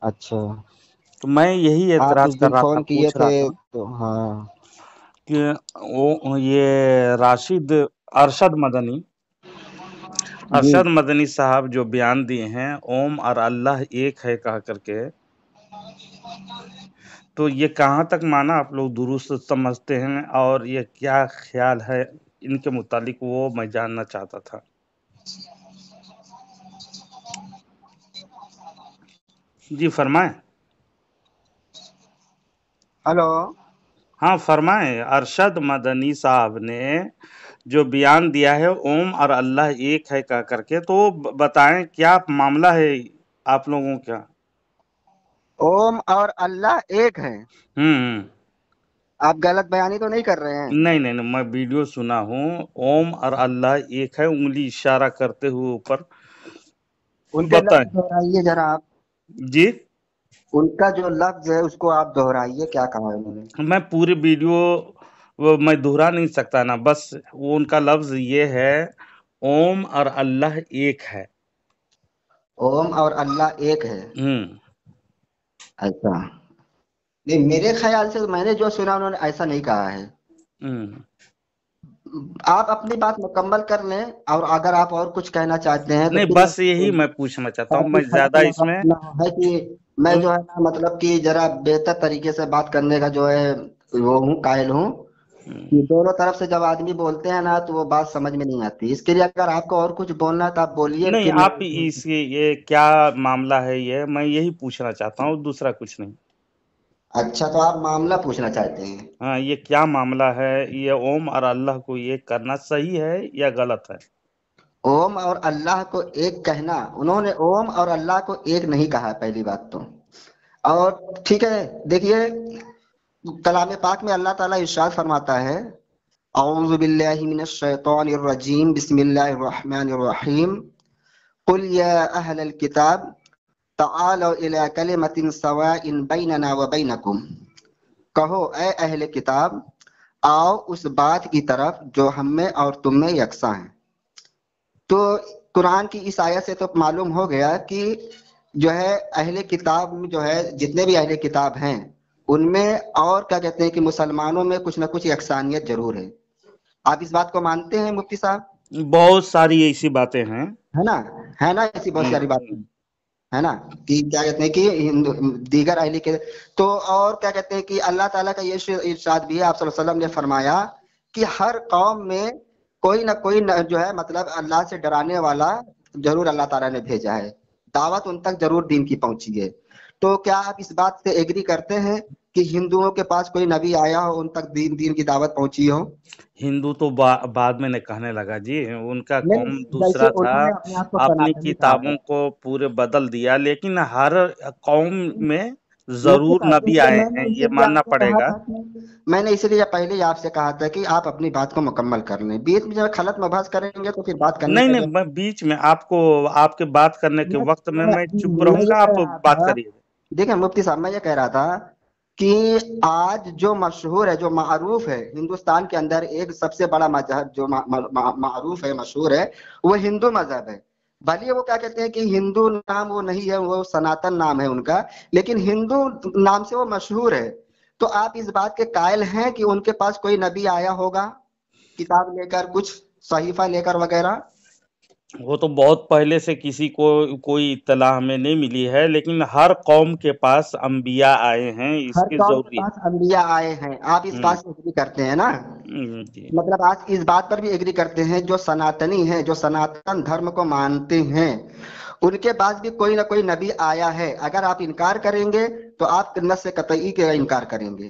اچھا، تو میں یہی آپ اعتراض اس کر دن رہا تھا، فون کیے پوچھ رہا تھے تھا تو ہاں کہ یہ جی ارشد مدنی صاحب جو بیان دیے ہیں اوم اور اللہ ایک ہے کہا کر کے، تو یہ کہاں تک مانا آپ لوگ درست سمجھتے ہیں، اور یہ کیا خیال ہے ان کے متعلق، وہ میں جاننا چاہتا تھا۔ جی فرمائیں۔ ہلو، ہاں فرمائیں۔ ارشد مدنی صاحب نے جو بیان دیا ہے اوم اور اللہ ایک ہے کہا کر کے، تو بتائیں کیا معاملہ ہے آپ لوگوں کا؟ اوم اور اللہ ایک ہے، ہوں آپ غلط بیانی تو نہیں کر رہے ہیں؟ نہیں نہیں نہیں، میں ویڈیو سنا ہوں، اوم اور اللہ ایک ہے، انگلی اشارہ کرتے ہوئے اوپر۔ ان کے بتائیں۔ لفظ دہرائیے ذرا آپ، جی ان کا جو لفظ ہے اس کو آپ دہرائیے، کیا کہا ہے انہوں نے؟ میں پوری ویڈیو میں دہرا نہیں سکتا نا، بس وہ ان کا لفظ یہ ہے اوم اور اللہ ایک ہے۔ اوم اور اللہ ایک ہے، ہوں ایسا نہیں، میرے خیال سے میں نے جو سنا انہوں نے ایسا نہیں کہا ہے۔ ہوں آپ اپنی بات مکمل کر لیں، اور اگر آپ اور کچھ کہنا چاہتے ہیں تو نہیں، پھر بس یہی میں پوچھنا چاہتا ہوں، تاکہ میں خلط زیادہ اس میں مباحث نہ ہے کہ میں جو ہے نا مطلب کہ ذرا بہتر طریقے سے بات کرنے کا جو ہے وہ ہوں، قائل ہوں کہ دونوں طرف سے جب آدمی بولتے ہیں نا تو وہ بات سمجھ میں نہیں آتی۔ اس کے لیے اگر آپ کو اور کچھ بولنا ہے تو آپ بولیے، نہیں، پھر آپ اس یہ کیا معاملہ ہے، یہ میں یہی پوچھنا چاہتا ہوں، دوسرا کچھ نہیں۔ اچھا، تو آپ معاملہ پوچھنا چاہتے ہیں؟ ہاں، یہ کیا معاملہ ہے، یہ اوم اور اللہ کو ایک کرنا صحیح ہے یا غلط ہے؟ اوم اور اللہ کو ایک کہنا، انہوں نے اوم اور اللہ کو ایک نہیں کہا، پہلی بات تو۔ اور ٹھیک ہے، دیکھیے کلام پاک میں اللہ تعالیٰ ارشاد فرماتا ہے، اعوذ باللہ من الشیطان الرجیم، بسم اللہ الرحمن الرحیم، قل یا اہل الکتاب تعالوا الی کلمۃ سواء بیننا وبینکم، کہو اے اہل کتاب، آؤ اس بات کی طرف جو ہم میں اور تم میں یکساں ہے۔ تو قرآن کی اس آیت سے تو معلوم ہو گیا کہ جو ہے اہل کتاب میں جو ہے جتنے بھی اہل کتاب ہیں ان میں اور کیا کہتے ہیں کہ مسلمانوں میں کچھ نہ کچھ یکسانیت ضرور ہے۔ آپ اس بات کو مانتے ہیں مفتی صاحب؟ بہت ساری ایسی باتیں ہیں۔ ہے نا، ہے نا، ایسی بہت ساری باتیں ہے نا کہ کیا کہتے ہیں کہ دیگر اہل کے تو، اور کیا کہتے ہیں کہ اللہ تعالیٰ کا یہ ارشاد بھی ہے، آپ صلی اللہ علیہ وسلم نے فرمایا کہ ہر قوم میں کوئی نہ کوئی جو ہے مطلب اللہ سے ڈرانے والا ضرور اللہ تعالیٰ نے بھیجا ہے، دعوت ان تک ضرور دین کی پہنچی ہے۔ تو کیا آپ اس بات سے ایگری کرتے ہیں کہ ہندوؤں کے پاس کوئی نبی آیا ہو، ان تک دین کی دعوت پہنچی ہو؟ ہندو تو بعد میں نے کہنے لگا جی، ان کا نہیں، قوم جیسے دوسرا تھا، انہوں نے اپنے آپ کو اپنی سناتنی کہا ہے۔ کتابوں کو پورے بدل دیا، لیکن ہر قوم میں مفتی ضرور صاحب، نبی آئے میں نے ہیں، اسی یہ لیے ماننا آپ سے پڑے کہا گا۔ تھا کہ میں نے اسی لیے پہلے ہی آپ سے کہا تھا کہ آپ اپنی بات کو مکمل کر لیں، بیچ میں جب خلط مباحث کریں گے تو پھر بات کرنے نہیں کا نہیں، میں بیچ میں آپ کے بات کرنے کے وقت میں چپ میں رہوں یہ گا، کہہ آپ رہا بات تھا، کریے گا۔ دیکھیں مفتی صاحب، میں یہ کہہ رہا تھا کہ آج جو مشہور ہے، جو معروف ہے ہندوستان کے اندر، ایک سب سے بڑا مذہب جو معروف ہے، مشہور ہے، وہ ہندو مذہب ہے۔ بھلے وہ کیا کہتے ہیں کہ ہندو نام وہ نہیں ہے، وہ سناتن نام ہے ان کا، لیکن ہندو نام سے وہ مشہور ہے۔ تو آپ اس بات کے قائل ہیں کہ ان کے پاس کوئی نبی آیا ہوگا کتاب لے کر، کچھ صحیفہ لے کر وغیرہ؟ وہ تو بہت پہلے سے کسی کو کوئی اطلاع ہمیں نہیں ملی ہے، لیکن ہر قوم کے پاس انبیاء آئے ہیں، اس ہر کی قوم کے ضروری پاس انبیاء آئے ہیں، آپ اس ہے۔ بات سے ایگری کرتے ہیں نا؟ جی مطلب آج اس بات پر بھی ایگری کرتے ہیں، جو سناتنی ہیں، جو سناتن دھرم کو مانتے ہیں، ان کے پاس بھی کوئی نہ کوئی نبی آیا ہے۔ اگر آپ انکار کریں گے تو آپ نص قطعی کا انکار کریں گے،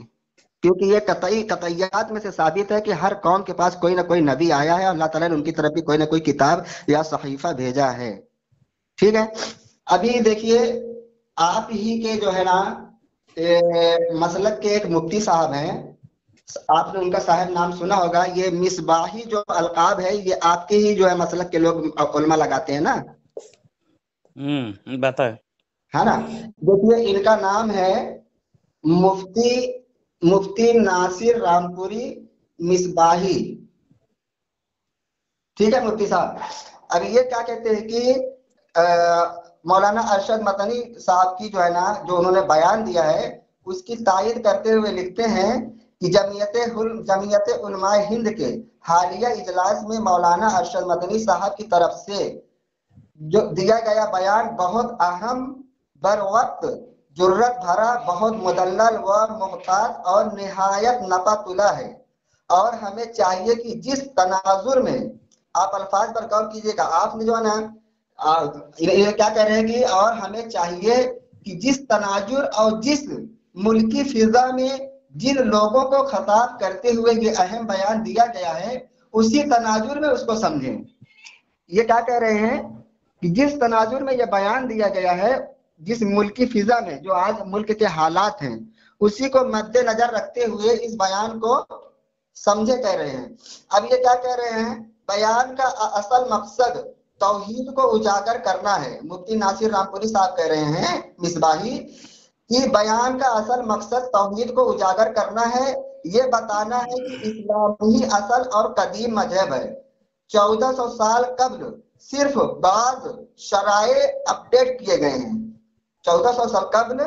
کیونکہ یہ قطعیات میں سے ثابت ہے کہ ہر قوم کے پاس کوئی نہ کوئی نبی آیا ہے، اللہ تعالیٰ نے ان کی طرف بھی کوئی نہ کوئی کتاب یا صحیفہ بھیجا ہے۔ ٹھیک ہے، ابھی دیکھیے آپ ہی کے جو ہے نا مسلک کے ایک مفتی صاحب ہیں، آپ نے ان کا صاحب نام سنا ہوگا، یہ مصباحی جو القاب ہے یہ آپ کے ہی جو ہے مسلک کے لوگ علماء لگاتے ہیں نا؟ بتائیں۔ ہے نا؟ دیکھیے ان کا نام ہے مفتی ناصر رامپوری مصباحی۔ ٹھیک ہے مفتی صاحب، اب یہ کیا کہتے ہیں کہ मौलाना अरशद मदनी साहब की जो है ना, जो उन्होंने बयान दिया है, उसकी तायद करते हुए लिखते हैं कि जमीयत उलमाए हिंद के हालिया इजलास में मौलाना अरशद मदनी साहब की तरफ से जो दिया गया बयान बहुत अहम, बर वक्त, जुर्रत भरा, बहुत मुदल्लल व मुहतात और निहायत नफातुला है। और हमें चाहिए कि जिस तनाजुर में, आप अल्फाज पर गौर कीजिएगा, आपने जो है ना ये क्या कह रहे हैं कि और हमें चाहिए कि जिस तनाजुर और जिस मुल्की फिजा में जिन लोगों को खिताब करते हुए ये अहम बयान दिया गया है, उसी तनाजुर में उसको समझें। ये क्या कह रहे हैं कि जिस तनाजुर में ये बयान दिया गया है, जिस मुल्की फिजा में जो आज मुल्क के हालात हैं, उसी को मद्देनजर रखते हुए इस बयान को समझे कह रहे हैं। अब ये क्या कह रहे हैं, बयान का असल मकसद तौहीद को उजागर करना है। मुफ्ती नासिर रामपुरी साहब कह रहे हैं मिसबाही कि बयान का असल मकसद तौहीद को उजागर करना है, ये बताना है कि इस्लाम ही असल और कदीम मजहब है। 1400 साल कब्ल सिर्फ बाज शराए अपडेट किए गए हैं। 1400 साल कब्ल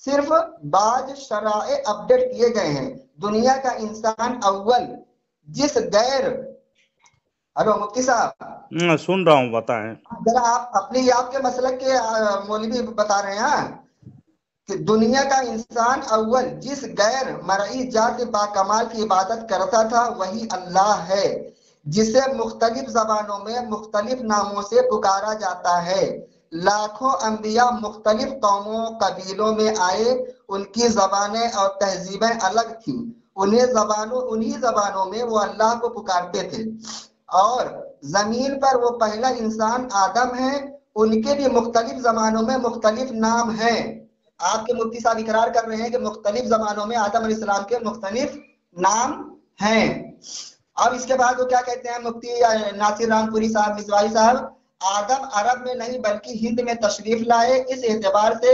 सिर्फ बाज शराए अपडेट किए गए हैं। दुनिया का इंसान अव्वल जिस गैर, हेलो मुफ्ती साहब सुन रहा हूँ, बताएं जरा। आप अपनी आपके मसलक के मौलवी बता रहे हैं कि दुनिया का इंसान अव्वल जिस गैर मरई जात बाकमाल की इबादत करता था वही अल्लाह है, जिसे मुख्तलिफ जबानों में मुख्तलिफ नामों से पुकारा जाता है। लाखों अंबिया मुख्तलिफ कौमों कबीलों में आए, उनकी जबानें और तहजीबें अलग थीं। उन्हीं जबानों में वो अल्लाह को पुकारते थे। और जमीन पर वो पहला इंसान आदम है, उनके भी मुख्तलिफ जमानों में मुख्तलिफ नाम हैं। आपके मुफ्ती साहब इकरार कर रहे हैं कि मुख्तलिफ जमानों में आदम अलैहिस्सलाम के मुख्तलिफ नाम हैं। अब इसके बाद वो क्या कहते हैं मुफ्ती नासिर रामपुरी साहब, मिसवाही साहब, आदम अरब में नहीं बल्कि हिंद में तशरीफ लाए। इस एतबार से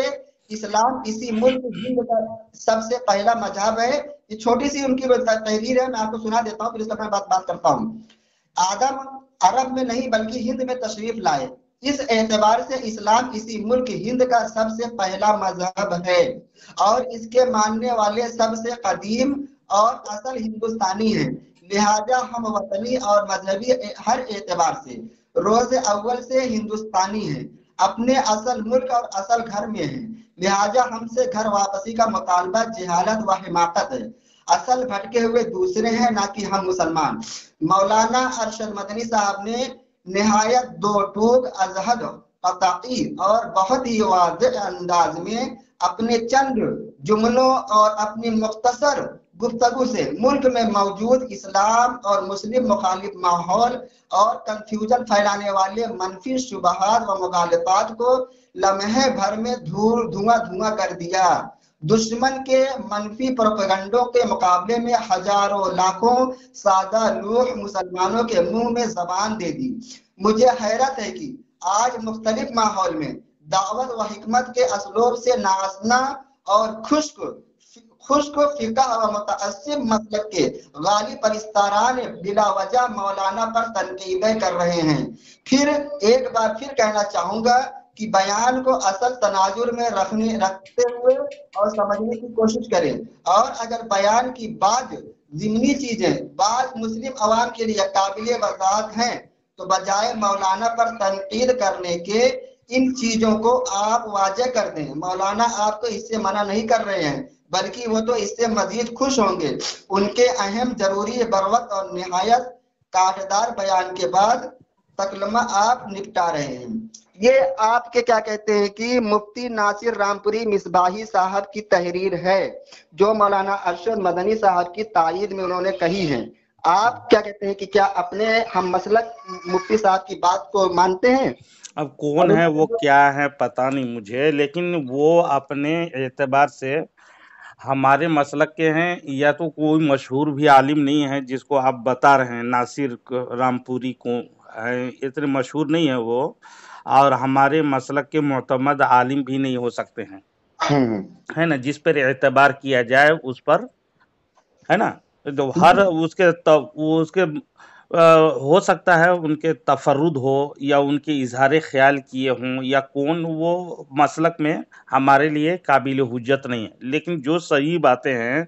इस्लाम इसी मुल्क हिंद का सबसे पहला मजहब है। ये छोटी सी उनकी तहरीर है, मैं आपको सुना देता हूँ, फिर इसका मैं बात करता हूँ। आदम अरब में नहीं बल्कि हिंद में तशरीफ लाए। इस एतबार से इस्लाम इसी मुल्क हिंद का सबसे पहला मजहब है और इसके मानने वाले सबसे कदीम और असल हिंदुस्तानी हैं। लिहाजा हम वतनी और मजहबी हर एतबार से रोज अव्वल से हिंदुस्तानी हैं, अपने असल मुल्क और असल घर में हैं। लिहाजा हमसे घर वापसी का मुतालबा जहालत व हिमाकत है। असल भटके हुए दूसरे हैं, ना कि हम मुसलमान। मौलाना अरशद मदनी साहब ने निहायत दो टूक अजहद कतई और बहुत ही वाज़ेह अंदाज में अपने चंद जुमलों और अपनी मुख्तसर गुफ्तगू से मुल्क में मौजूद इस्लाम और मुस्लिम मुखालिफ माहौल और कंफ्यूजन फैलाने वाले मनफी शुबहात व मुगालतात को लम्हे भर में धुआं कर दिया। दुश्मन के मनफी प्रोपेगंडों के मुकाबले में हजारों लाखों सादा रूह मुसलमानों के मुंह में जबान दे दी। मुझे हैरत है कि आज मुख्तलिफ माहौल में दावत व हिकमत के असलोब से नासना और खुश्क फिका व मुतअस्सिब मसलक के गाली परिस्तारान बिला वजह मौलाना पर तनकीदें कर रहे हैं। फिर एक बार फिर कहना चाहूंगा कि बयान को असल तनाजुर में रखते हुए और समझने की कोशिश करें, और अगर बयान की बाद ज़िमनी चीजें बात मुस्लिम अवाम के लिए काबिल वज़ाहत हैं तो बजाय मौलाना पर तनकीद करने के इन चीजों को आप वाजे कर दें। मौलाना आपको इससे मना नहीं कर रहे हैं, बल्कि वो तो इससे मजीद खुश होंगे। उनके अहम, जरूरी, बरवक्त और निहायत काटदार बयान के बाद तकलमा आप निपटा रहे हैं। ये आपके क्या कहते हैं कि मुफ्ती नासिर रामपुरी मिसबाही साहब की तहरीर है, जो मौलाना अरशद मदनी साहब की तायद में उन्होंने कही है। आप क्या कहते हैं कि क्या अपने हम मसलक मुफ्ती साहब की बात को मानते हैं? अब कौन है वो, क्या है, पता नहीं मुझे, लेकिन वो अपने एतबार से हमारे मसलक के हैं, या तो कोई मशहूर भी आलिम नहीं है जिसको आप बता रहे हैं नासिर रामपुरी को है, इतने मशहूर नहीं है वो, और हमारे मसलक के मुतमद आलिम भी नहीं हो सकते हैं, है ना, जिस पर एतबार किया जाए उस पर, है ना। तो हर उसके ہو سکتا ہے ان کے تفرد ہو یا ان کے اظہار خیال کیے ہوں یا کون وہ مسلک میں ہمارے لیے قابل حجت نہیں ہے، لیکن جو صحیح باتیں ہیں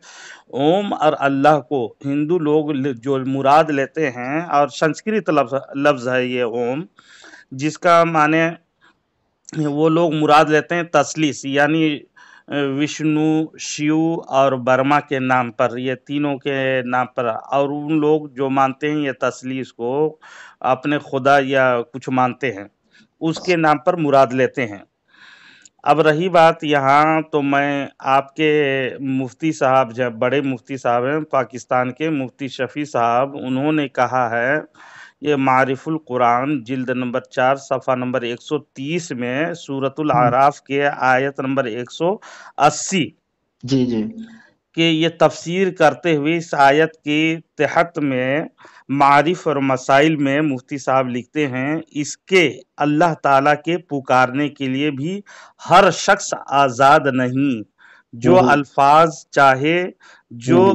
اوم اور اللہ کو ہندو لوگ جو مراد لیتے ہیں، اور سنسکرت لفظ ہے یہ اوم، جس کا معنی وہ لوگ مراد لیتے ہیں تثلیث، یعنی وشنو، شیو اور برما کے نام پر، یہ تینوں کے نام پر، اور ان لوگ جو مانتے ہیں یہ تثلیث کو اپنے خدا یا کچھ مانتے ہیں اس کے نام پر مراد لیتے ہیں۔ اب رہی بات یہاں، تو میں آپ کے مفتی صاحب، جب بڑے مفتی صاحب ہیں پاکستان کے، مفتی شفیع صاحب، انہوں نے کہا ہے، یہ معارف القرآن جلد نمبر 4 صفحہ نمبر 130 میں سورۃ الاعراف کے آیت نمبر 180 جی جی کہ یہ تفسیر کرتے ہوئے اس آیت کے تحت میں معارف اور مسائل میں مفتی صاحب لکھتے ہیں، اس کے اللہ تعالیٰ کے پکارنے کے لیے بھی ہر شخص آزاد نہیں، جو الفاظ چاہے جو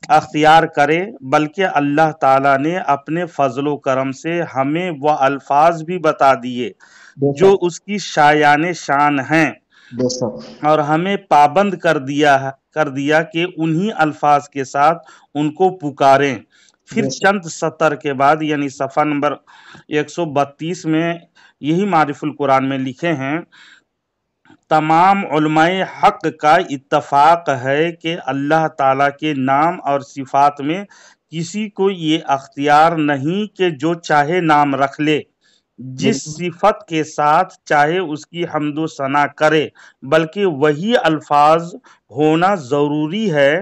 اختیار کرے، بلکہ اللہ تعالیٰ نے اپنے فضل و کرم سے ہمیں وہ الفاظ بھی بتا دیے جو اس کی شایان شان ہیں، اور ہمیں پابند کر دیا کہ انہی الفاظ کے ساتھ ان کو پکاریں۔ پھر چند سطر کے بعد یعنی صفحہ نمبر 132 میں یہی معارف القرآن میں لکھے ہیں، تمام علماء حق کا اتفاق ہے کہ اللہ تعالیٰ کے نام اور صفات میں کسی کو یہ اختیار نہیں کہ جو چاہے نام رکھ لے، جس صفت کے ساتھ چاہے اس کی حمد و ثنا کرے، بلکہ وہی الفاظ ہونا ضروری ہے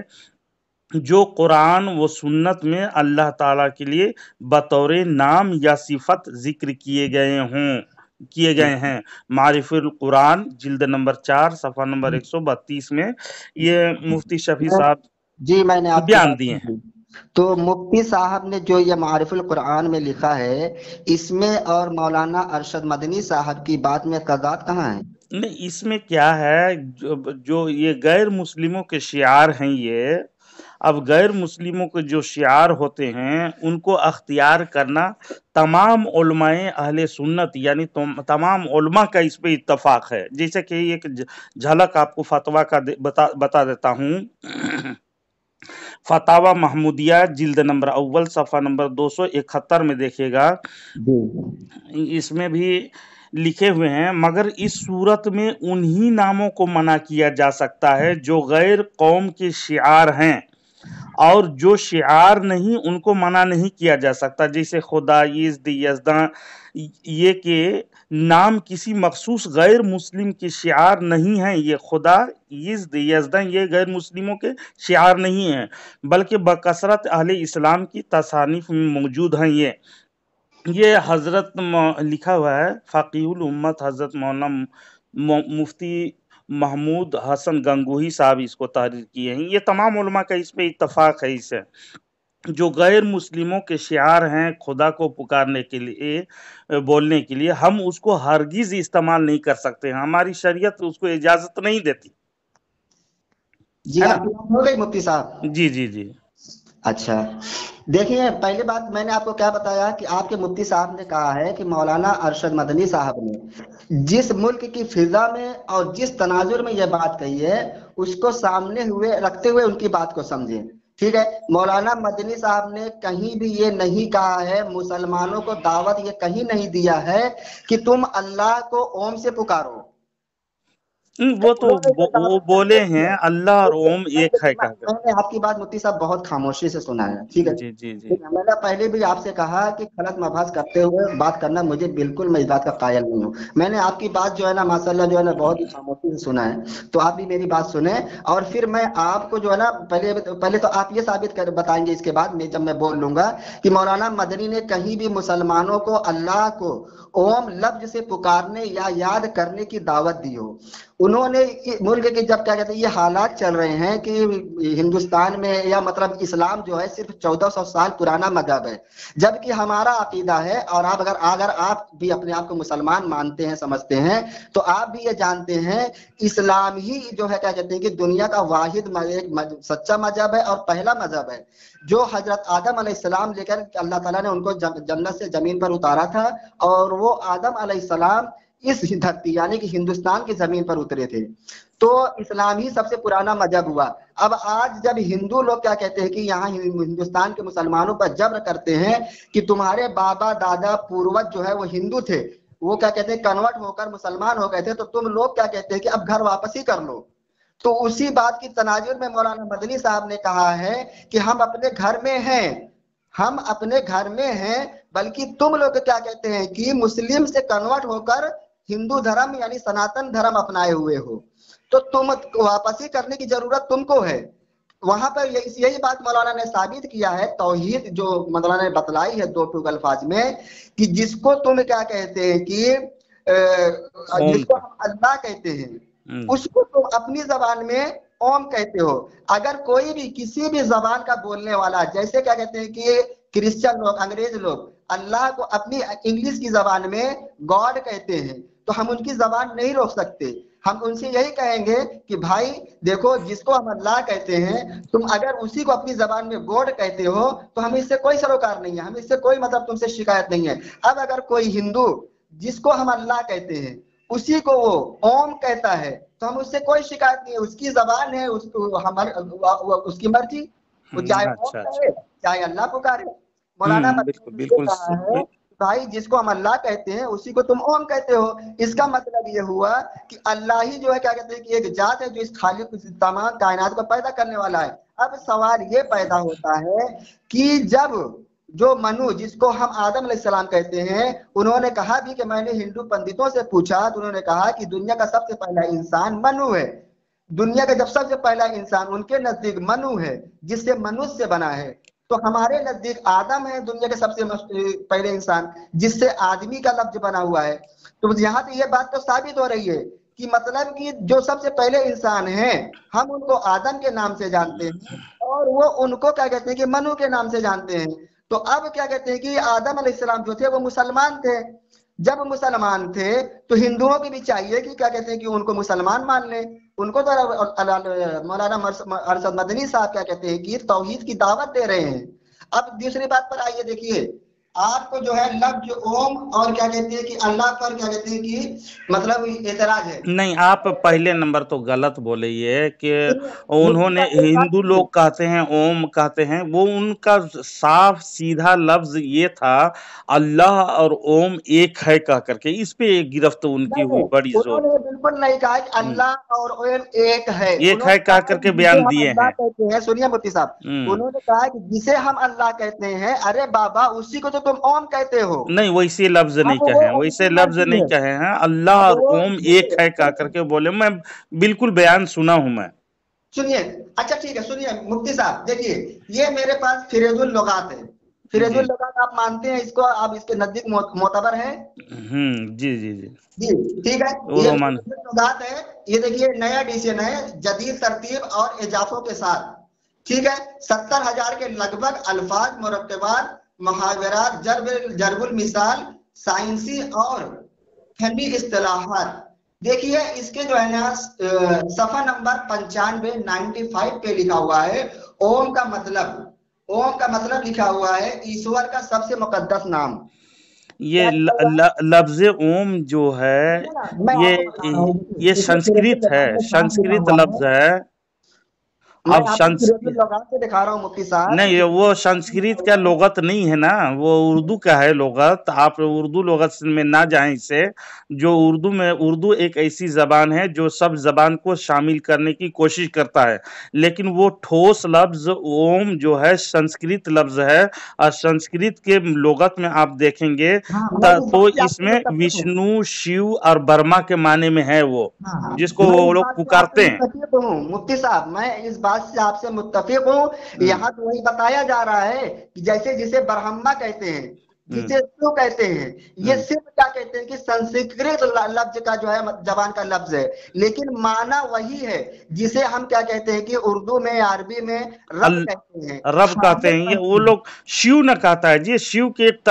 جو قرآن و سنت میں اللہ تعالیٰ کے لیے بطور نام یا صفت ذکر کیے گئے ہیں۔ معارف القرآن جلد نمبر 4 صفحہ نمبر 132 میں یہ مفتی شفیع صاحب جی میں نے آپ بیان دیے ہیں۔ تو مفتی صاحب نے جو یہ معارف القرآن میں لکھا ہے، اس میں اور مولانا ارشد مدنی صاحب کی بات میں تضاد کہاں ہے؟ نہیں، اس میں کیا ہے، جو یہ غیر مسلموں کے شعار ہیں، یہ اب غیر مسلموں کے جو شعار ہوتے ہیں ان کو اختیار کرنا تمام علماء اہل سنت یعنی تمام علماء کا اس پہ اتفاق ہے۔ جیسے کہ ایک جھلک آپ کو فتویٰ کا بتا دیتا ہوں، فتاوی محمودیہ جلد نمبر اول صفحہ نمبر 271 میں دیکھیے گا، اس میں بھی لکھے ہوئے ہیں، مگر اس صورت میں انہی ناموں کو منع کیا جا سکتا ہے جو غیر قوم کے شعار ہیں، اور جو شعار نہیں ان کو منع نہیں کیا جا سکتا، جیسے خدا، یزد، یزداں، یہ کہ نام کسی مخصوص غیر مسلم کے شعار نہیں ہیں۔ یہ خدا، یزد، یزداں یہ غیر مسلموں کے شعار نہیں ہیں، بلکہ بکثرت اہل اسلام کی تصانیف میں موجود ہیں۔ یہ حضرت لکھا ہوا ہے، فقیہ الامت حضرت مولانا مفتی محمود حسن گنگوہی صاحب اس کو تحریر کیے ہیں۔ یہ تمام علماء کا اس پہ اتفاق ہے، اسے جو غیر مسلموں کے شعار ہیں خدا کو پکارنے کے لیے، بولنے کے لیے، ہم اس کو ہرگز استعمال نہیں کر سکتے، ہماری شریعت اس کو اجازت نہیں دیتی۔ جی ہو گئی مفتی صاحب؟ جی جی جی اچھا، دیکھیے پہلی بات میں نے آپ کو کیا بتایا کہ آپ کے مفتی صاحب نے کہا ہے کہ مولانا ارشد مدنی صاحب نے جس ملک کی فضا میں اور جس تناظر میں یہ بات کہی ہے اس کو سامنے رکھتے ہوئے ان کی بات کو سمجھیں، ٹھیک ہے؟ مولانا مدنی صاحب نے کہیں بھی یہ نہیں کہا ہے، مسلمانوں کو دعوت یہ کہیں نہیں دیا ہے کہ تم اللہ کو اوم سے پکارو۔ وہ تو وہ بولے ہیں اللہ اور اوم ایک ہے کہا کر۔ میں نے آپ کی بات مفتی صاحب بہت خاموشی سے سنا ہے، ٹھیک ہے؟ جی جی جی میں نے پہلے بھی آپ سے کہا کہ غلط مباحث کرتے ہوئے بات کرنا مجھے بالکل، میں اس بات کا قائل نہیں ہوں۔ میں نے آپ کی بات جو ہے نا ماشاءاللہ جو ہے نا بہت ہی خاموشی سے سنا ہے، تو آپ بھی میری بات سنیں، اور پھر میں آپ کو جو ہے نا پہلے تو آپ یہ ثابت بتائیں گے، اس کے بعد جب میں بول لوں گا کہ مولانا مدنی نے کہیں بھی مسلمانوں کو اللہ کو اوم لفظ سے پکارنے یا یاد کرنے کی دعوت دی ہو۔ उन्होंने मुल्क के जब क्या कहते हैं ये हालात चल रहे हैं कि हिंदुस्तान में या मतलब इस्लाम जो है सिर्फ 1400 साल पुराना मजहब है, जबकि हमारा अकीदा है। और आप अगर आप भी अपने आप को मुसलमान मानते हैं, समझते हैं, तो आप भी ये जानते हैं इस्लाम ही जो है क्या कहते हैं कि दुनिया का वाहिद सच्चा मजहब है और पहला मजहब है जो हजरत आदम अलैहिस्सलाम लेकर अल्लाह ताला ने उनको जन्नत से जमीन पर उतारा था, और वो आदम अलैहिस्सलाम इस धरती यानी कि हिंदुस्तान की जमीन पर उतरे थे। तो इस्लाम ही सबसे पुराना मजहब हुआ। अब आज जब हिंदू लोग क्या कहते हैं कि यहाँ हिंदुस्तान के मुसलमानों पर जब्र करते हैं कि तुम्हारे बाबा दादा पूर्वज जो है वो हिंदू थे, वो क्या कहते हैं कन्वर्ट होकर मुसलमान हो गए थे, तो तुम लोग क्या कहते हैं कि अब घर वापस ही कर लो। तो उसी बात की तनाजुर में मौलाना मदनी साहब ने कहा है कि हम अपने घर में हैं, हम अपने घर में हैं, बल्कि तुम लोग क्या कहते हैं कि मुस्लिम से कन्वर्ट होकर हिंदू धर्म यानी सनातन धर्म अपनाए हुए हो, तो तुम वापसी करने की जरूरत तुमको है। वहां पर यही बात मौलाना ने साबित किया है, तौहीद जो मौलाना ने बतलाई है दो टूक अल्फाज में, कि जिसको तुम क्या कहते हैं कि जिसको हम अल्लाह कहते हैं उसको तुम अपनी जबान में ओम कहते हो। अगर कोई भी किसी भी जबान का बोलने वाला, जैसे क्या कहते हैं कि क्रिश्चियन लोग, अंग्रेज लोग अल्लाह को अपनी इंग्लिश की जबान में गॉड कहते हैं, तो हम उनकी जबान नहीं रोक सकते। हम उनसे यही कहेंगे कि भाई देखो, जिसको हम अल्लाह कहते हैं तुम अगर उसी को अपनी जबान में गॉड कहते हो तो हमें इससे कोई सरोकार नहीं है, हमें इससे कोई मतलब तुमसे शिकायत नहीं है। अब अगर कोई हिंदू जिसको हम अल्लाह कहते हैं उसी को वो ओम कहता है तो हम उससे कोई शिकायत नहीं है, उसकी जबान है, उसकी मर्जी, वो चाहे ओम कहे चाहे अल्लाह पुकारे। मौलाना बिल्कुल कहा है भाई जिसको हम अल्लाह कहते हैं उसी को तुम ओम कहते हो। इसका मतलब ये हुआ कि अल्लाह ही जो है क्या कहते हैं कि एक जात है जो इस खालिक तमाम कायनात को पैदा करने वाला है। अब सवाल ये पैदा होता है कि जब जो मनु जिसको हम आदम अलैहिस्सलाम कहते हैं, उन्होंने कहा भी कि मैंने हिंदू पंडितों से पूछा तो उन्होंने कहा कि दुनिया का सबसे पहला इंसान मनु है। दुनिया का जब सबसे पहला इंसान उनके नजदीक मनु है जिससे मनुष्य बना है, तो हमारे नजदीक आदम है दुनिया के सबसे पहले इंसान जिससे आदमी का लफ्ज बना हुआ है। तो यहाँ पे ये बात तो साबित हो रही है कि मतलब कि जो सबसे पहले इंसान हैं हम उनको आदम के नाम से जानते हैं और वो उनको क्या कहते हैं कि मनु के नाम से जानते हैं। तो अब क्या कहते हैं कि आदम अलैहिस्सलाम जो थे वो मुसलमान थे, जब मुसलमान थे तो हिंदुओं की भी चाहिए कि क्या कहते हैं कि उनको मुसलमान मान लें। उनको तो मौलाना अरशद मदनी साहब क्या कहते हैं कि तौहीद की दावत दे रहे हैं। अब दूसरी बात पर आइए, देखिए आपको जो है लफ्ज ओम और क्या कहते हैं कि अल्लाह पर क्या कहते हैं कि मतलब एतराज है। नहीं, आप पहले नंबर तो गलत बोले ये कि उन्होंने हिंदू लोग कहते हैं ओम कहते हैं, वो उनका साफ सीधा लफ्ज ये था अल्लाह और ओम एक है कह करके, इस पे गिरफ्त उन्की हुई बड़ी जोर। बिल्कुल नहीं कहा कि अल्लाह और ओम एक है, एक है कह करके बयान दिए हैं। सुनिए मुफ्ती साहब, उन्होंने कहा कि जिसे हम अल्लाह कहते हैं, अरे बाबा उसी को तो तुम ओम कहते हो। नहीं, वैसे लफ्ज नहीं कहे, वैसे लफ्ज नहीं कहे हैं, अल्लाह और ओम एक है कह करके बोले। मैं बिल्कुल बयान सुना हूं मैं। सुनिए, अच्छा ठीक है, सुनिए मुफ्ती साहब, देखिए ये मेरे पास फिरेजुल लुगात है। फिरेजुल लुगात आप मानते हैं इसको, आप इसके नजदीक मोतबर है? जी जी जी जी ठीक है, ये लुगात है। ये देखिए नया एडिशन है, जदीद तरतीब और इजाफों के साथ, ठीक है। 70,000 के लगभग अल्फाज, मुरक्कबात, मुहावरात, जरबुल मिसाल, साइंसी और फनी इस्तिलाहात। देखिए इसके जो है ना सफा नंबर 95 पे लिखा हुआ है ओम का मतलब लिखा हुआ है ईश्वर का सबसे मुकद्दस नाम। ये लफ्ज ओम जो है ये संस्कृत है, संस्कृत लफ्ज है। अब से दिखा रहा हूँ मुफ्ती साहब, नहीं वो संस्कृत का लोगत नहीं है ना, वो उर्दू का है लोगत। आप उर्दू लोगत में ना जाएं इससे। जो उर्दू एक ऐसी जबान है जो सब जबान को शामिल करने की कोशिश करता है, लेकिन वो ठोस लफ्ज ओम जो है संस्कृत लफ्ज है। और संस्कृत के लोगत में आप देखेंगे तो इसमें विष्णु, शिव और बर्मा के माने में है वो, जिसको वो लोग पुकारते हैं। मुफ्ती साहब मैं इस बात से आपसे मुत्तफिक हूँ। यहाँ तो वही बताया जा रहा है कि जैसे जिसे ब्रह्मा कहते हैं, जिसे शिव कहते हैं। ये शिव क्या कहते हैं कि संस्कृत लफ्ज का जो है जबान का लफ्ज है, लेकिन माना वही है जिसे हम क्या कहते हैं कि उर्दू में अरबी में रब कहते हैं, रब कहते हैं। ये वो लोग शिव न कहता है जी, शिव की एक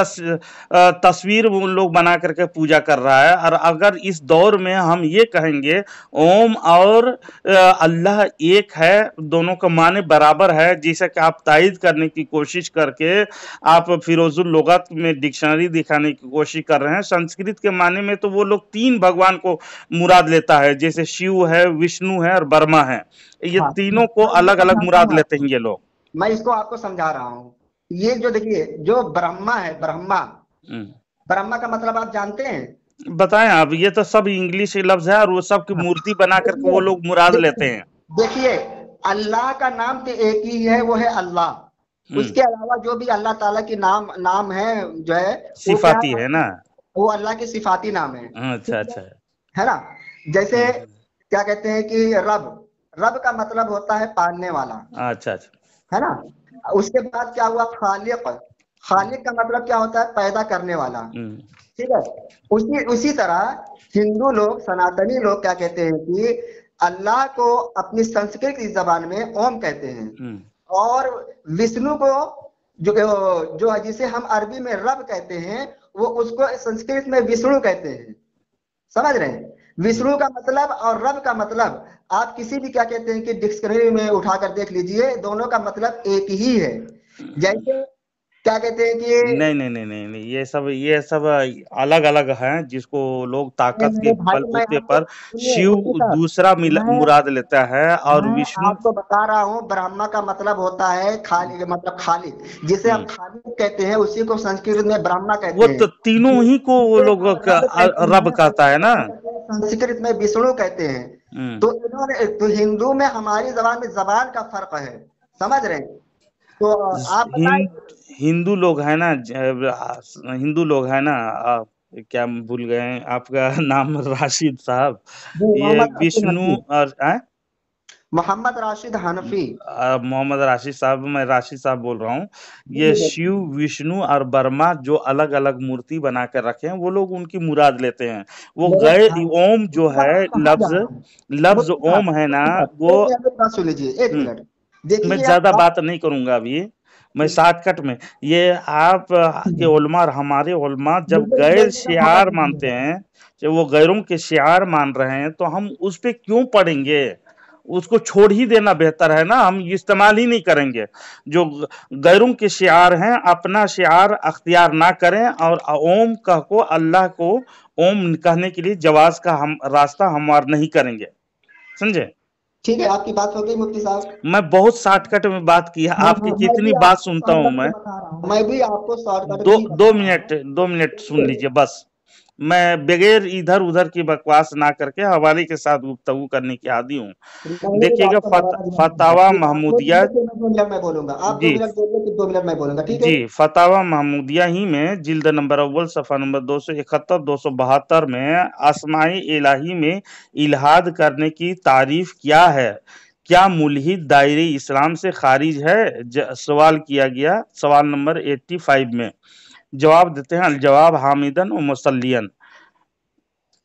तस्वीर उन लोग बना करके पूजा कर रहा है। और अगर इस दौर में हम ये कहेंगे ओम और अल्लाह एक है, दोनों का माने बराबर है, जैसा कि आप तायद करने की कोशिश करके आप फिरोजुल लुगत में डिक्शनरी दिखाने की कोशिश कर रहे हैं। संस्कृत के माने में तो वो लोग 3 भगवान को मुराद लेता है, जैसे शिव है, विष्णु है और ब्रह्मा है। ये तीनों को अलग अलग मुराद लेते हैं ये लोग। मैं इसको आपको समझा रहा हूँ। ये जो देखिए जो ब्रह्मा है, ब्रह्मा का मतलब आप जानते हैं? बताएं आप। ये तो सब इंग्लिश लफ्ज है और वो सब की मूर्ति बना करके वो लोग मुराद लेते हैं। देखिए अल्लाह का नाम तो एक ही है, वो है अल्लाह। उसके अलावा जो भी अल्लाह ताला की नाम है जो है सिफाती है ना, वो अल्लाह के सिफाती नाम है। अच्छा अच्छा है ना। जैसे क्या कहते हैं कि रब का मतलब होता है पालने वाला। अच्छा है ना। उसके बाद क्या हुआ खालिक का मतलब क्या होता है? पैदा करने वाला। ठीक है। उसी तरह हिंदू लोग, सनातनी लोग क्या कहते हैं कि अल्लाह को अपनी संस्कृत की जबान में ओम कहते हैं, और विष्णु को जो जिसे हम अरबी में रब कहते हैं, वो उसको संस्कृत में विष्णु कहते हैं। समझ रहे हैं? विष्णु का मतलब और रब का मतलब आप किसी भी क्या कहते हैं कि डिक्शनरी में उठाकर देख लीजिए, दोनों का मतलब एक ही है। जैसे क्या कहते हैं कि नहीं, ये सब अलग अलग हैं, जिसको लोग ताकत के बलबूते पर शिव दूसरा मुराद लेता है और विष्णु। आपको बता रहा हूँ, ब्रह्मा का मतलब होता है खालिक, जिसे हम खालिक कहते हैं, उसी को संस्कृत में ब्रह्मा कहते हैं। वो तो तीनों ही को वो लोग रब कहता है ना, संस्कृत में विष्णु कहते हैं। तो हिंदू में हमारी जबान में जबान का फर्क है, समझ रहे हैं? तो आप हिंदू लोग है ना, क्या भूल गए हैं आपका नाम? राशिद साहब। ये विष्णु और मोहम्मद राशिद हनफी। मोहम्मद राशिद साहब, मैं राशिद साहब बोल रहा हूँ। ये शिव, विष्णु और ब्रह्मा जो अलग अलग मूर्ति बना कर रखे हैं, वो लोग उनकी मुराद लेते हैं। वो गए ओम जो है लफ्ज ओम है ना, वो सुन लीजिए 1 मिनट। मैं ज्यादा बात नहीं करूंगा अभी, मैं शॉर्टकट में। ये आप के उलमा और हमारे उलमा जब गैर शियार मानते हैं, जब वो गैरों के शियार मान रहे हैं, तो हम उस पे क्यों पढ़ेंगे? उसको छोड़ ही देना बेहतर है ना, हम इस्तेमाल ही नहीं करेंगे। जो गैरों के शियार हैं, अपना शियार अख्तियार ना करें, और ओम कह को, अल्लाह को ओम कहने के लिए जवाज का हम रास्ता हमवार नहीं करेंगे। समझे? ठीक है, आपकी बात हो गई मुफ्ती साहब। मैं बहुत शॉर्टकट में बात की है, आपकी कितनी बात सुनता हूँ मैं भी आपको शॉर्टकट। 2 मिनट सुन लीजिए बस। मैं बगैर इधर उधर की बकवास ना करके हवाले के साथ गुफ्तगू करने की आदी हूँ। देखिएगा फतावा महमूदिया, मैं बोलूंगा, आप 2 मिनट बोलिए, फिर 2 मिनट मैं बोलूंगा, ठीक है जी। फतावा महमूदिया ही में जिल्द नंबर अव्वल सफा नंबर 271 272 में आसमाई इलाही में इल्हाद करने की तारीफ क्या है? क्या मुल्हिद दायरे इस्लाम से खारिज है? सवाल किया गया, सवाल नंबर 85 में। जवाब देते हैं अल-जवाब हामिदन व मुसल्लियन।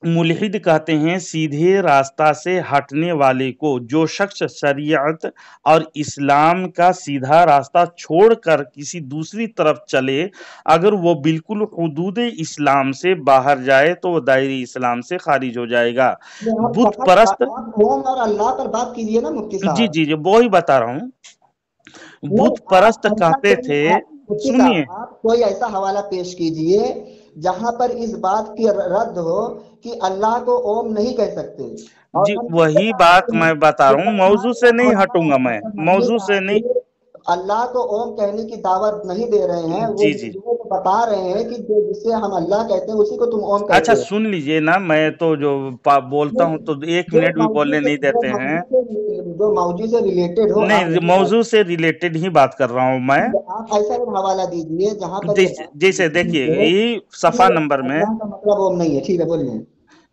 मुल्हिद कहते हैं सीधे रास्ता से हटने वाले को। जो शख्स शरीयत और इस्लाम का सीधा रास्ता छोड़कर किसी दूसरी तरफ चले, अगर वो बिल्कुल हुदूद इस्लाम से बाहर जाए तो वो दायरे इस्लाम से खारिज हो जाएगा। बुत परस्त और अल्लाह पर बात कीजिए ना मुफ्ती साहब। जी, वो ही बता रहा हूँ। बुत परस्त कहते थे, सुनिए, आप कोई ऐसा हवाला पेश कीजिए जहां पर इस बात की रद्द हो कि अल्लाह को ओम नहीं कह सकते। जी वही बात मैं बता रहा हूँ, मौजू से नहीं हटूंगा मैं, मौजू से नहीं। अल्लाह को ओम कहने की दावत नहीं दे रहे हैं, वो बता रहे हैं कि जिसे हम अल्लाह कहते हैं उसी को तुम ओम कहते हो। अच्छा सुन लीजिए ना, मैं तो जो बोलता हूँ तो 1 मिनट भी बोलने नहीं देते हैं। जो मौजू से रिलेटेड हो, नहीं, मौजू से रिलेटेड ही बात कर रहा हूँ मैं। आप ऐसा एक हवाला दीजिए जहाँ पर जैसे देखिए यही सफा नंबर में, मतलब ओम नहीं है, ठीक है बोलिए।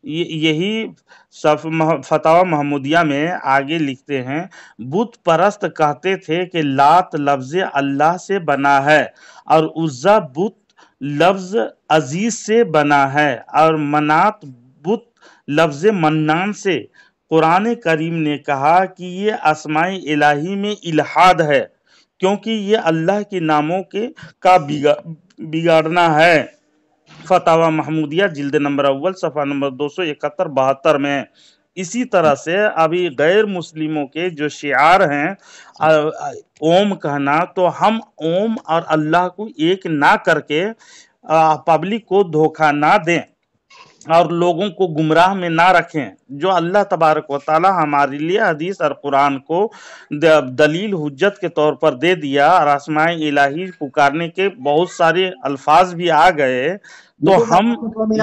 यही फतावा महमूदिया में आगे लिखते हैं, बुत परस्त कहते थे कि लात लफ्ज अल्लाह से बना है और उज्जा बुत लफ्ज अजीज से बना है और मनात बुत लफ्ज मन्नान से। कुरान करीम ने कहा कि ये अस्माए इलाही में इल्हाद है, क्योंकि ये अल्लाह के नामों के का बिगाड़ना है। फतावा महमूदिया जिल्द नंबर अव्वल सफ़ा नंबर 271-72 में। इसी तरह से अभी गैर मुस्लिमों के जो शिआर हैं ओम कहना, तो हम ओम और अल्लाह को एक ना करके पब्लिक को धोखा ना दें और लोगों को गुमराह में ना रखें। जो अल्लाह तबारक व तआला हमारे लिए हदीस और कुरान को दलील हुज्जत के तौर पर दे दिया और अस्माए इलाही पुकारने के बहुत सारे अल्फाज भी आ गए, तो हम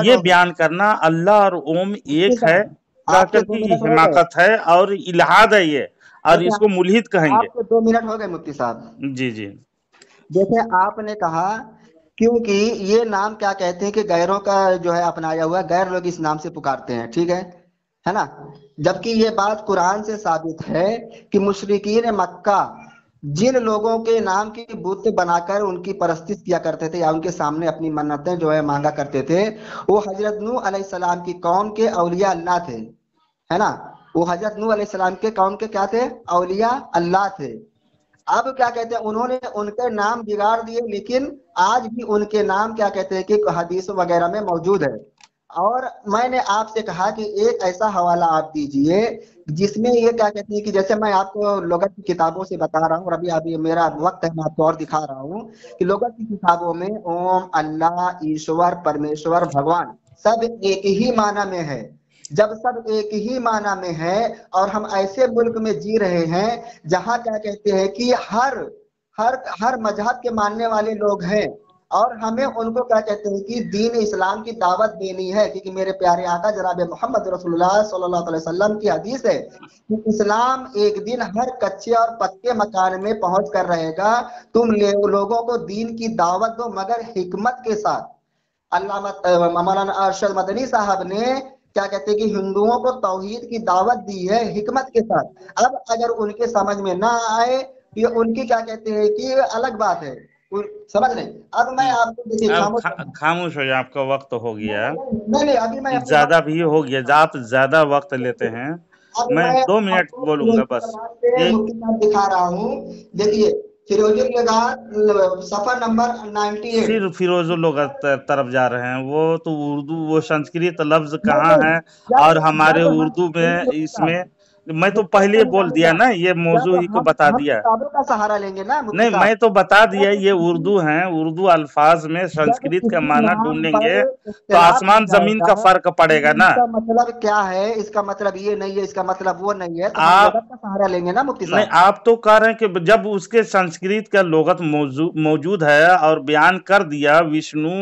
ये बयान करना अल्लाह और ओम एक है कहकर की हिमाकत है और इल्हाद है ये, और इसको मुल्हिद कहेंगे। आपके 2 मिनट हो गए मुफ्ती साहब। जी जी। जैसे आपने कहा क्योंकि ये नाम क्या कहते हैं कि गैरों का जो है अपनाया हुआ, गैर लोग इस नाम से पुकारते हैं, ठीक है ना। जबकि ये बात कुरान से साबित है कि मुशरिकीन मक्का जिन लोगों के नाम की बुत बनाकर उनकी परस्तिश किया करते थे या उनके सामने अपनी मन्नतें जो है मांगा करते थे, वो हजरत नूह अलैहिस्सलाम की कौम के औलिया अल्लाह थे, है ना। वो हजरत नूह अलैहिस्सलाम के कौम के क्या थे? औलिया अल्लाह थे। अब क्या कहते हैं, उन्होंने उनके नाम बिगाड़ दिए, लेकिन आज भी उनके नाम क्या कहते हैं कि हदीस वगैरह में मौजूद है। और मैंने आपसे कहा कि एक ऐसा हवाला आप दीजिए जिसमें ये क्या कहते हैं कि जैसे मैं आपको लोगत की किताबों से बता रहा हूँ, और अभी अभी मेरा वक्त है, मैं आपको और दिखा रहा हूँ कि लोगत की किताबों में ओम, अल्लाह, ईश्वर, परमेश्वर, भगवान सब एक ही माना में है। जब सब एक ही माना में है और हम ऐसे मुल्क में जी रहे हैं जहां क्या कहते हैं कि हर मजहब के मानने वाले लोग हैं, और हमें उनको क्या कहते हैं कि दीन इस्लाम की दावत देनी है, क्योंकि मेरे प्यारे आका जनाब मोहम्मद रसूलुल्लाह सल्लल्लाहु अलैहि वसल्लम की हदीस है कि इस्लाम एक दिन हर कच्चे और पक्के मकान में पहुंच कर रहेगा। तुम लोगों को दीन की दावत दो मगर हिकमत के साथ। अल्लामा मौलाना अरशद मदनी साहब ने क्या कहते हैं कि हिंदुओं को तौहीद की दावत दी है हिकमत के साथ। अब अगर उनके समझ में ना आए, ये उनकी क्या कहते हैं कि अलग बात है, समझ रहे। अब मैं आपको देखिए खामोश हो जाए, आपका वक्त हो गया। नहीं अभी मैं ज्यादा भी हो गया, आप ज्यादा वक्त लेते हैं। मैं 2 मिनट बोलूंगा बस। दिखा रहा हूँ, देखिए फिरोजुल लुगात सफर नंबर 98। फिर फिरोजुल लुगात तरफ जा रहे हैं। वो तो उर्दू, वो संस्कृत लफ्ज कहाँ है और हमारे उर्दू में इसमें मैं तो पहले बोल दिया ना, ये मौजू ही को बता दिया। किताबों का सहारा लेंगे ना। नहीं, मैं तो बता दिया ये उर्दू है, उर्दू अल्फाज में संस्कृत का माना ढूंढेंगे तो आसमान जमीन का फर्क पड़ेगा ना। इसका मतलब क्या है? इसका मतलब ये नहीं है, इसका मतलब वो नहीं है, तो आप का सहारा लेंगे ना मुफ्ती साहब। नहीं, आप तो कह रहे हैं कि जब उसके संस्कृत का लोगत मौजूद है और बयान कर दिया, विष्णु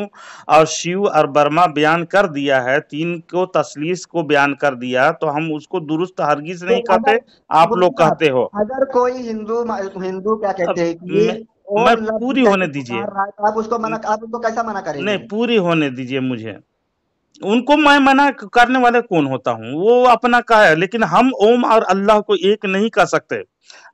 और शिव और ब्रह्मा बयान कर दिया है, 3 को तसलीस को बयान कर दिया, तो हम उसको दुरुस्त हरगिज नहीं कहते, आप लोग कहते हो। अगर कोई हिंदू क्या कहते हैं कि मैं पूरी होने दीजिए, आप उसको कैसा मना करेंगे? नहीं, पूरी होने दीजिए मुझे। उनको मैं मना करने वाले कौन होता हूँ, वो अपना का है, लेकिन हम ओम और अल्लाह को एक नहीं कर सकते।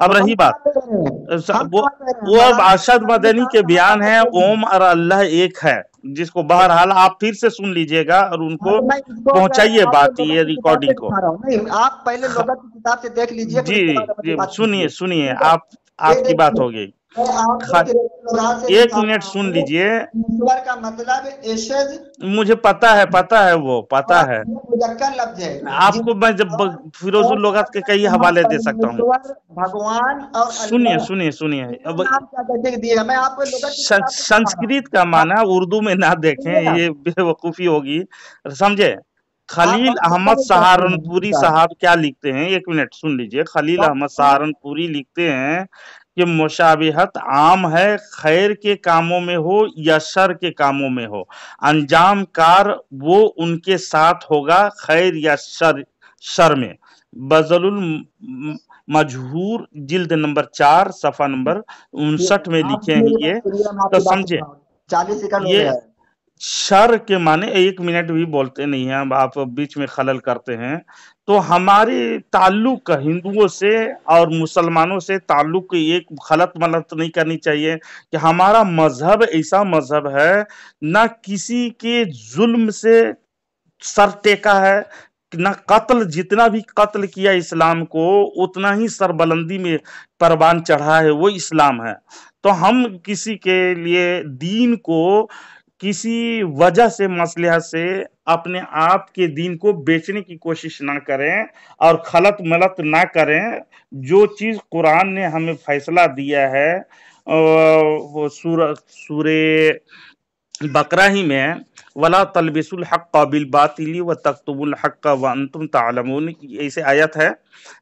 अब रही बात, वो अरशद मदनी के बयान है ओम और अल्लाह एक है, जिसको बहरहाल आप फिर से सुन लीजिएगा और उनको पहुंचाइए बात, ये रिकॉर्डिंग को। आप पहले लोगों की किताब से देख लीजिए। जी, सुनिए आपकी बात हो गई। 1 मिनट सुन लीजिए। ईश्वर का मतलब मुझे पता है, वो पता है लफ्ज है आपको। मैं जब फिरोजुल लुगात के कई हवाले दे सकता हूँ। भगवान और सुनिए अब मैं आपको संस्कृत का माना उर्दू में ना देखें, ये बेवकूफी होगी, समझे। खलील अहमद सहारनपुरी साहब क्या लिखते हैं, 1 मिनट सुन लीजिए। खलील अहमद सहारनपुरी लिखते हैं कि मुशाबिहत आम है, खैर के कामों में हो या शर के कामों में हो, अंजाम कार वो उनके साथ होगा, खैर या शर में। बज़लुल मजहूर जिल्द नंबर 4 सफा नंबर 59 में लिखे हैं ये, तो समझे। 40 सेकंड हो गया है। शर के माने, 1 मिनट भी बोलते नहीं हैं, अब आप बीच में खलल करते हैं। तो हमारे ताल्लुक हिंदुओं से और मुसलमानों से ताल्लुक एक खलत मलत नहीं करनी चाहिए कि हमारा मजहब ऐसा मजहब है, ना किसी के जुल्म से सर टेका है, ना कत्ल, जितना भी कत्ल किया इस्लाम को उतना ही सरबलंदी में परवान चढ़ा है, वो इस्लाम है। तो हम किसी के लिए दीन को किसी वजह से, मसलहत से अपने आप के दीन को बेचने की कोशिश ना करें और खलत मलत ना करें। जो चीज कुरान ने हमें फैसला दिया है, वो सूरे बकरा ही में, वला तलबिसुल हक़्क़ बिल बातिली व तक्तुमुल हक़्क़ व अंतुम तालमून, ऐसे आयत है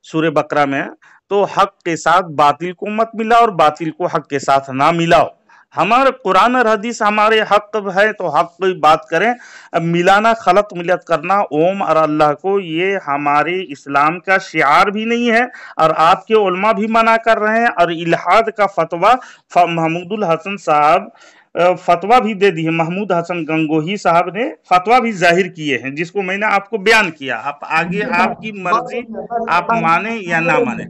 सूरे बकरा में। तो हक के साथ बातिल को मत मिलाओ और बातिल को हक के साथ ना मिलाओ। हमारे कुरान और हदीस हमारे हक है तो हक की बात करें। अब मिलाना, खलत मिलत करना ओम और अल्लाह को, ये हमारे इस्लाम का शिआर भी नहीं है और आपके उलमा भी मना कर रहे हैं। और इल्हाद का फतवा महमूदुल हसन साहब फतवा भी दे दिए, महमूद हसन गंगोही साहब ने फतवा भी जाहिर किए हैं, जिसको मैंने आपको बयान किया। आप आगे आपकी मर्जी, आप माने या ना माने।